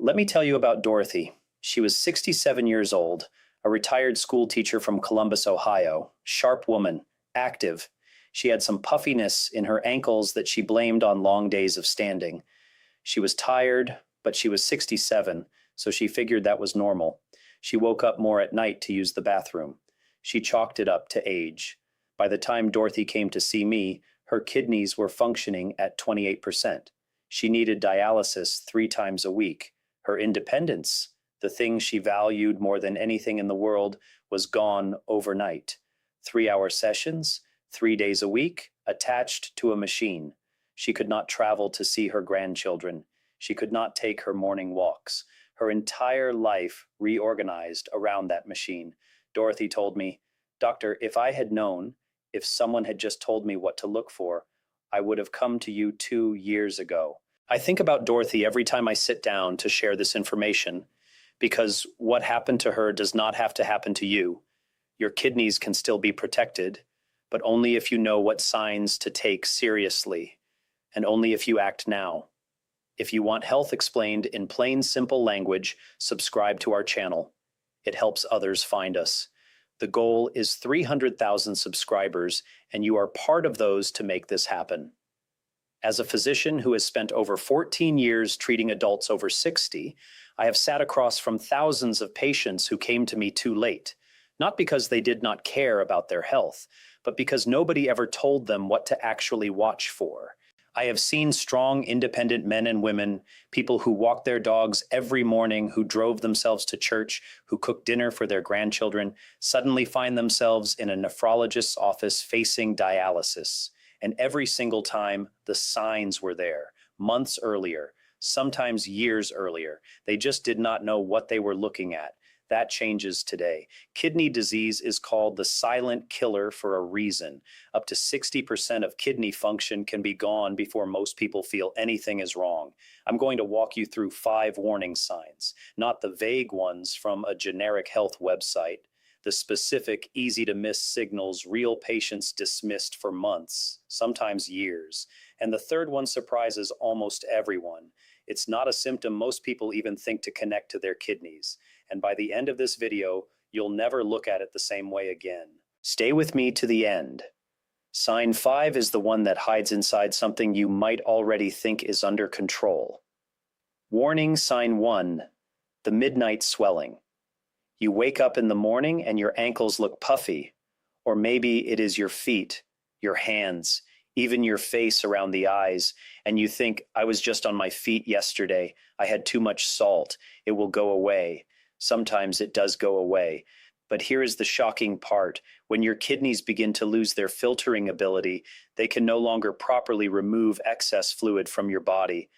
Let me tell you about Dorothy. She was 67 years old, a retired school teacher from Columbus, Ohio, sharp woman, active. She had some puffiness in her ankles that she blamed on long days of standing. She was tired, but she was 67, so she figured that was normal. She woke up more at night to use the bathroom. She chalked it up to age. By the time Dorothy came to see me, her kidneys were functioning at 28%. She needed dialysis 3 times a week. Her independence, the thing she valued more than anything in the world, was gone overnight. 3-hour sessions, 3 days a week, attached to a machine. She could not travel to see her grandchildren. She could not take her morning walks. Her entire life reorganized around that machine. Dorothy told me, "Doctor, if I had known, if someone had just told me what to look for, I would have come to you 2 years ago." I think about Dorothy every time I sit down to share this information, because what happened to her does not have to happen to you. Your kidneys can still be protected, but only if you know what signs to take seriously, and only if you act now. If you want health explained in plain, simple language, subscribe to our channel. It helps others find us. The goal is 300,000 subscribers, and you are part of those to make this happen. As a physician who has spent over 14 years treating adults over 60, I have sat across from thousands of patients who came to me too late, not because they did not care about their health, but because nobody ever told them what to actually watch for. I have seen strong, independent men and women, people who walked their dogs every morning, who drove themselves to church, who cooked dinner for their grandchildren, suddenly find themselves in a nephrologist's office facing dialysis. And every single time, the signs were there, months earlier, sometimes years earlier. They just did not know what they were looking at. That changes today. Kidney disease is called the silent killer for a reason. Up to 60% of kidney function can be gone before most people feel anything is wrong. I'm going to walk you through 5 warning signs, not the vague ones from a generic health website. The specific, easy-to-miss signals real patients dismissed for months, sometimes years. And the third one surprises almost everyone. It's not a symptom most people even think to connect to their kidneys. And by the end of this video, you'll never look at it the same way again. Stay with me to the end. Sign 5 is the one that hides inside something you might already think is under control. Warning sign 1, the midnight swelling. You wake up in the morning and your ankles look puffy, or maybe it is your feet, your hands, even your face around the eyes, and you think, "I was just on my feet yesterday. I had too much salt. It will go away." Sometimes it does go away. But here is the shocking part. When your kidneys begin to lose their filtering ability, they can no longer properly remove excess fluid from your body.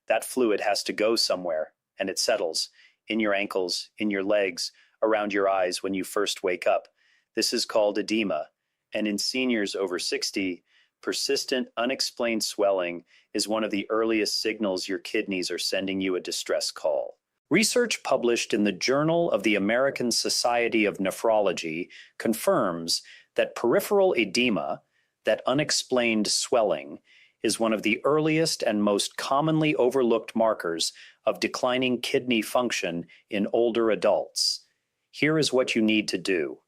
That fluid has to go somewhere, and it settles in your ankles, in your legs, around your eyes when you first wake up. This is called edema. And in seniors over 60, persistent, unexplained swelling is one of the earliest signals your kidneys are sending you a distress call. Research published in the Journal of the American Society of Nephrology confirms that peripheral edema, that unexplained swelling, is one of the earliest and most commonly overlooked markers of declining kidney function in older adults. Here is what you need to do.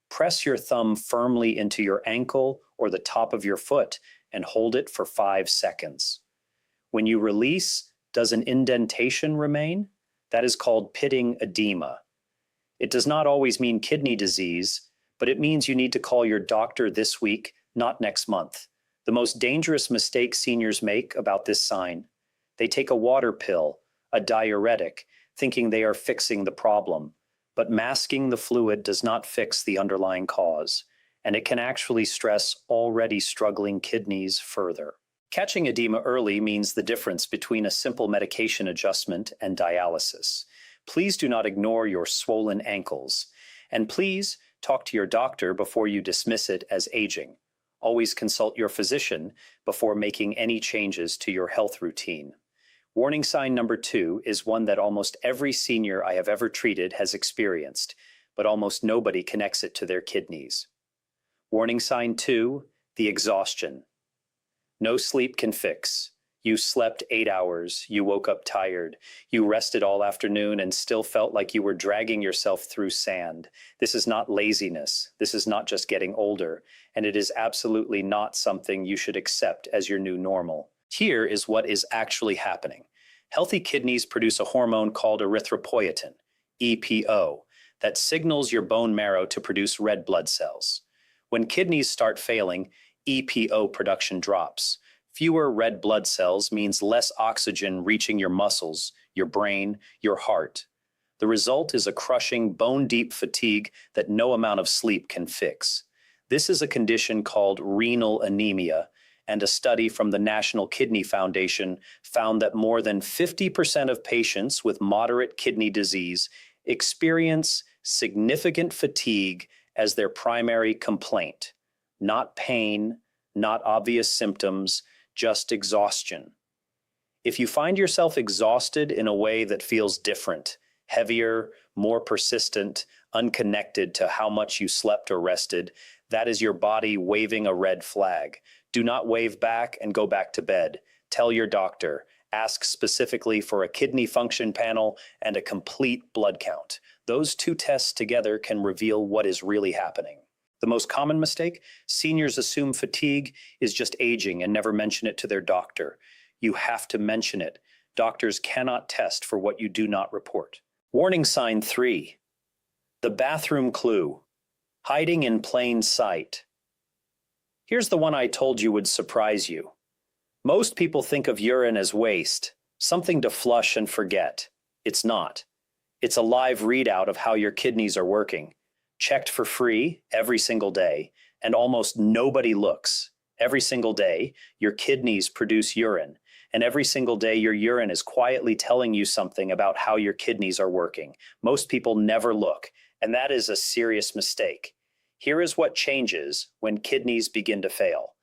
Press your thumb firmly into your ankle or the top of your foot and hold it for 5 seconds. When you release, does an indentation remain? That is called pitting edema. It does not always mean kidney disease, but it means you need to call your doctor this week, not next month. The most dangerous mistake seniors make about this sign: they take a water pill, a diuretic, thinking they are fixing the problem. But masking the fluid does not fix the underlying cause, and it can actually stress already struggling kidneys further. Catching edema early means the difference between a simple medication adjustment and dialysis. Please do not ignore your swollen ankles, and please talk to your doctor before you dismiss it as aging. Always consult your physician before making any changes to your health routine. Warning sign number 2 is one that almost every senior I have ever treated has experienced, but almost nobody connects it to their kidneys. Warning sign 2, the exhaustion. No sleep can fix. You slept 8 hours, you woke up tired, you rested all afternoon and still felt like you were dragging yourself through sand. This is not laziness. This is not just getting older, and it is absolutely not something you should accept as your new normal. Here is what is actually happening. Healthy kidneys produce a hormone called erythropoietin, EPO, that signals your bone marrow to produce red blood cells. When kidneys start failing, EPO production drops. Fewer red blood cells means less oxygen reaching your muscles, your brain, your heart. The result is a crushing, bone-deep fatigue that no amount of sleep can fix. This is a condition called renal anemia, and a study from the National Kidney Foundation found that more than 50% of patients with moderate kidney disease experience significant fatigue as their primary complaint. Not pain, not obvious symptoms, just exhaustion. If you find yourself exhausted in a way that feels different, heavier, more persistent, unconnected to how much you slept or rested, that is your body waving a red flag. Do not wave back and go back to bed. Tell your doctor. Ask specifically for a kidney function panel and a complete blood count. Those two tests together can reveal what is really happening. The most common mistake? Seniors assume fatigue is just aging and never mention it to their doctor. You have to mention it. Doctors cannot test for what you do not report. Warning sign 3. The bathroom clue. Hiding in plain sight. Here's the one I told you would surprise you. Most people think of urine as waste, something to flush and forget. It's not. It's a live readout of how your kidneys are working. Checked for free every single day, and almost nobody looks. Every single day, your kidneys produce urine, and every single day your urine is quietly telling you something about how your kidneys are working. Most people never look, and that is a serious mistake. Here is what changes when kidneys begin to fail.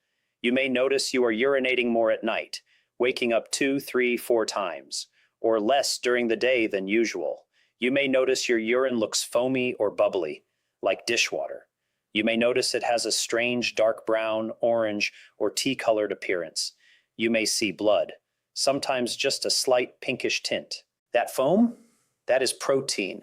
You may notice you are urinating more at night, waking up 2, 3, 4 times, or less during the day than usual. You may notice your urine looks foamy or bubbly, like dishwater. You may notice it has a strange dark brown, orange, or tea-colored appearance. You may see blood, sometimes just a slight pinkish tint. That foam? That is protein.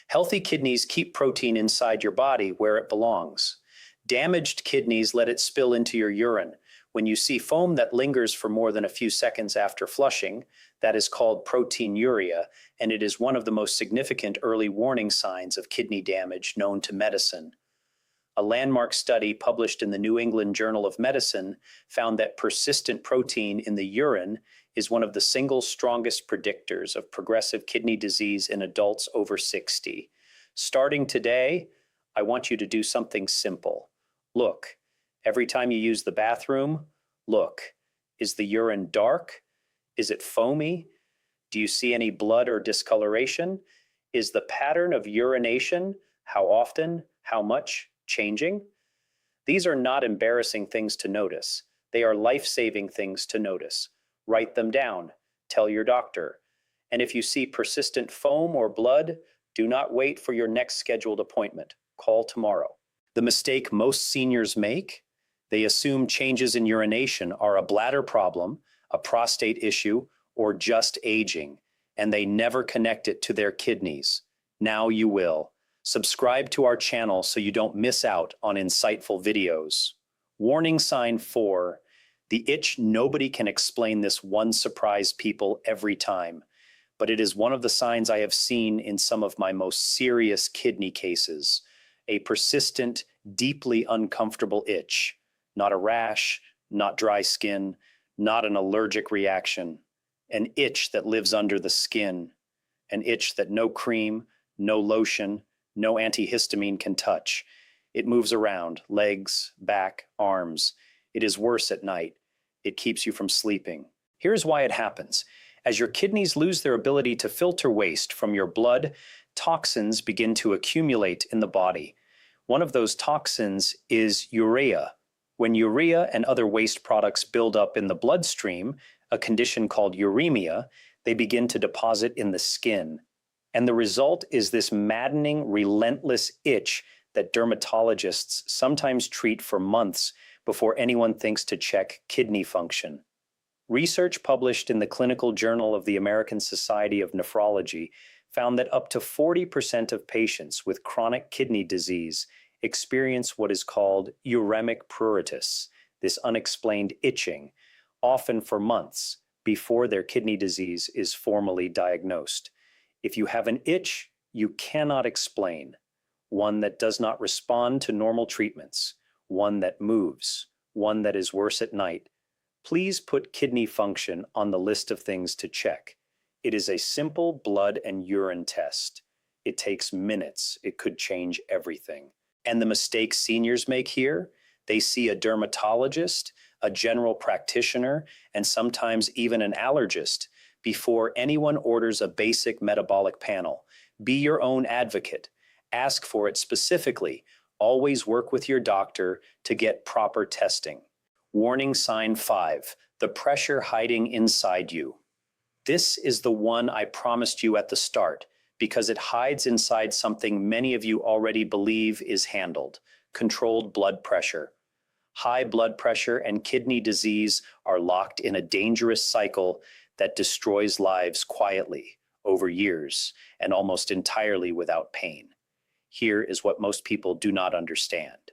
Healthy kidneys keep protein inside your body where it belongs. Damaged kidneys let it spill into your urine. When you see foam that lingers for more than a few seconds after flushing, that is called proteinuria, and it is one of the most significant early warning signs of kidney damage known to medicine. A landmark study published in the New England Journal of Medicine found that persistent protein in the urine is one of the single strongest predictors of progressive kidney disease in adults over 60. Starting today, I want you to do something simple. Look, every time you use the bathroom, look. Is the urine dark? Is it foamy? Do you see any blood or discoloration? Is the pattern of urination, how often, how much, changing? These are not embarrassing things to notice. They are life-saving things to notice. Write them down. Tell your doctor. And if you see persistent foam or blood, do not wait for your next scheduled appointment. Call tomorrow. The mistake most seniors make? They assume changes in urination are a bladder problem, a prostate issue, or just aging, and they never connect it to their kidneys. Now you will. Subscribe to our channel so you don't miss out on insightful videos. Warning sign 4. The itch. Nobody can explain this one surprise people every time, but it is one of the signs I have seen in some of my most serious kidney cases. A persistent, deeply uncomfortable itch. Not a rash, not dry skin, not an allergic reaction. An itch that lives under the skin. An itch that no cream, no lotion, no antihistamine can touch. It moves around, legs, back, arms. It is worse at night. It keeps you from sleeping. Here's why it happens. As your kidneys lose their ability to filter waste from your blood, toxins begin to accumulate in the body. One of those toxins is urea. When urea and other waste products build up in the bloodstream, a condition called uremia, they begin to deposit in the skin. And the result is this maddening, relentless itch that dermatologists sometimes treat for months before anyone thinks to check kidney function. Research published in the Clinical Journal of the American Society of Nephrology found that up to 40% of patients with chronic kidney disease experience what is called uremic pruritus, this unexplained itching, often for months before their kidney disease is formally diagnosed. If you have an itch you cannot explain, one that does not respond to normal treatments, one that moves, one that is worse at night, please put kidney function on the list of things to check. It is a simple blood and urine test. It takes minutes. It could change everything. And the mistake seniors make here? They see a dermatologist, a general practitioner, and sometimes even an allergist before anyone orders a basic metabolic panel. Be your own advocate. Ask for it specifically. Always work with your doctor to get proper testing. Warning sign 5, the pressure hiding inside you. This is the one I promised you at the start because it hides inside something many of you already believe is handled: controlled blood pressure. High blood pressure and kidney disease are locked in a dangerous cycle that destroys lives quietly over years and almost entirely without pain. Here is what most people do not understand.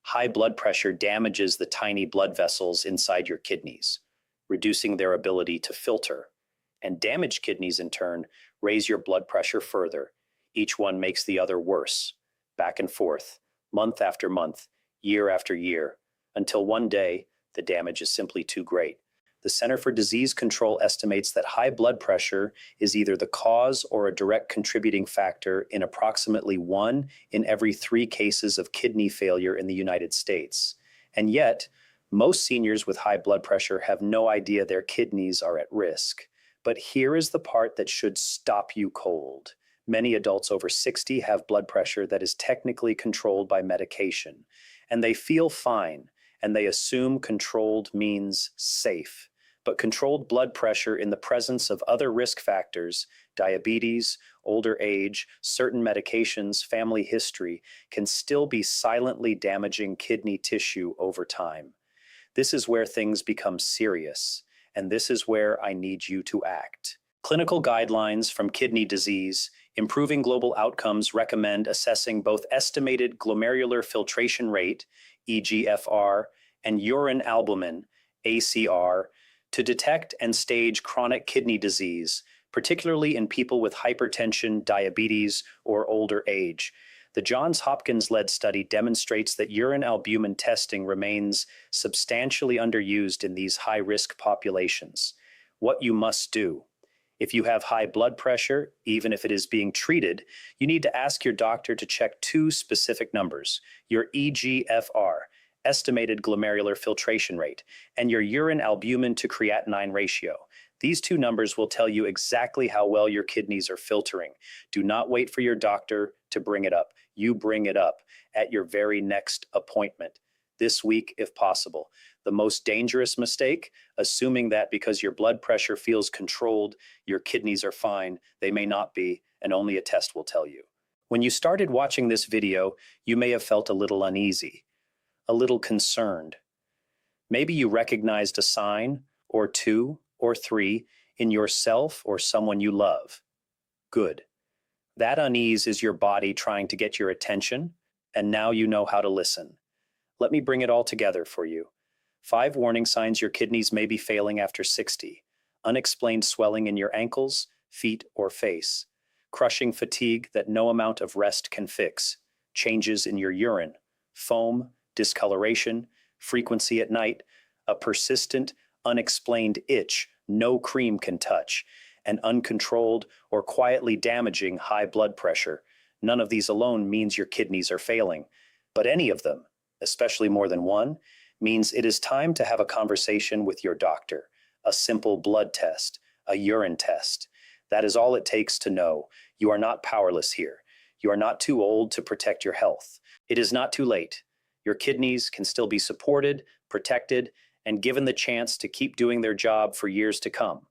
High blood pressure damages the tiny blood vessels inside your kidneys, reducing their ability to filter. And damaged kidneys, in turn, raise your blood pressure further. Each one makes the other worse, back and forth, month after month, year after year, until one day the damage is simply too great. The Center for Disease Control estimates that high blood pressure is either the cause or a direct contributing factor in approximately 1 in every 3 cases of kidney failure in the United States. And yet, most seniors with high blood pressure have no idea their kidneys are at risk. But here is the part that should stop you cold. Many adults over 60 have blood pressure that is technically controlled by medication, and they feel fine, and they assume controlled means safe. But controlled blood pressure in the presence of other risk factors, diabetes, older age, certain medications, family history, can still be silently damaging kidney tissue over time. This is where things become serious, and this is where I need you to act. Clinical guidelines from kidney disease, improving global outcomes recommend assessing both estimated glomerular filtration rate, eGFR, and urine albumin, ACR, to detect and stage chronic kidney disease, particularly in people with hypertension, diabetes, or older age. The Johns Hopkins-led study demonstrates that urine albumin testing remains substantially underused in these high-risk populations. What you must do: if you have high blood pressure, even if it is being treated, you need to ask your doctor to check 2 specific numbers: your eGFR, estimated glomerular filtration rate, and your urine albumin to creatinine ratio. These 2 numbers will tell you exactly how well your kidneys are filtering. Do not wait for your doctor to bring it up. You bring it up at your very next appointment, this week if possible. The most dangerous mistake: assuming that because your blood pressure feels controlled, your kidneys are fine. They may not be, and only a test will tell you. When you started watching this video, you may have felt a little uneasy, a little concerned. Maybe you recognized a sign, or 2, or 3, in yourself or someone you love. Good. That unease is your body trying to get your attention, and now you know how to listen. Let me bring it all together for you. 5 warning signs your kidneys may be failing after 60. Unexplained swelling in your ankles, feet, or face. Crushing fatigue that no amount of rest can fix. Changes in your urine. Foam, discoloration, frequency at night, a persistent, unexplained itch no cream can touch, and uncontrolled or quietly damaging high blood pressure. None of these alone means your kidneys are failing, but any of them, especially more than one, means it is time to have a conversation with your doctor. A simple blood test, a urine test. That is all it takes to know you are not powerless here. You are not too old to protect your health. It is not too late. Your kidneys can still be supported, protected, and given the chance to keep doing their job for years to come.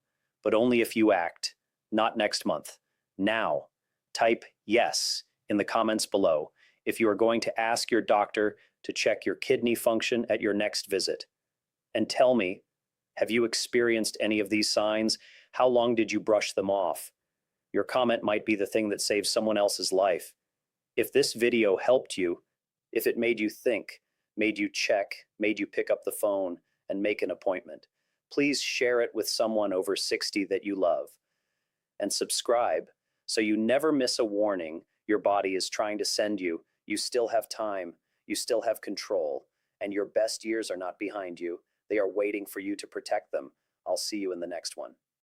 But only if you act, not next month. Now. Type yes in the comments below if you are going to ask your doctor to check your kidney function at your next visit. And tell me, Have you experienced any of these signs? How long did you brush them off? Your comment might be the thing that saves someone else's life. If this video helped you, if it made you think, made you check, made you pick up the phone and make an appointment, please share it with someone over 60 that you love. And subscribe so you never miss a warning your body is trying to send you. You still have time, you still have control, and your best years are not behind you. They are waiting for you to protect them. I'll see you in the next one.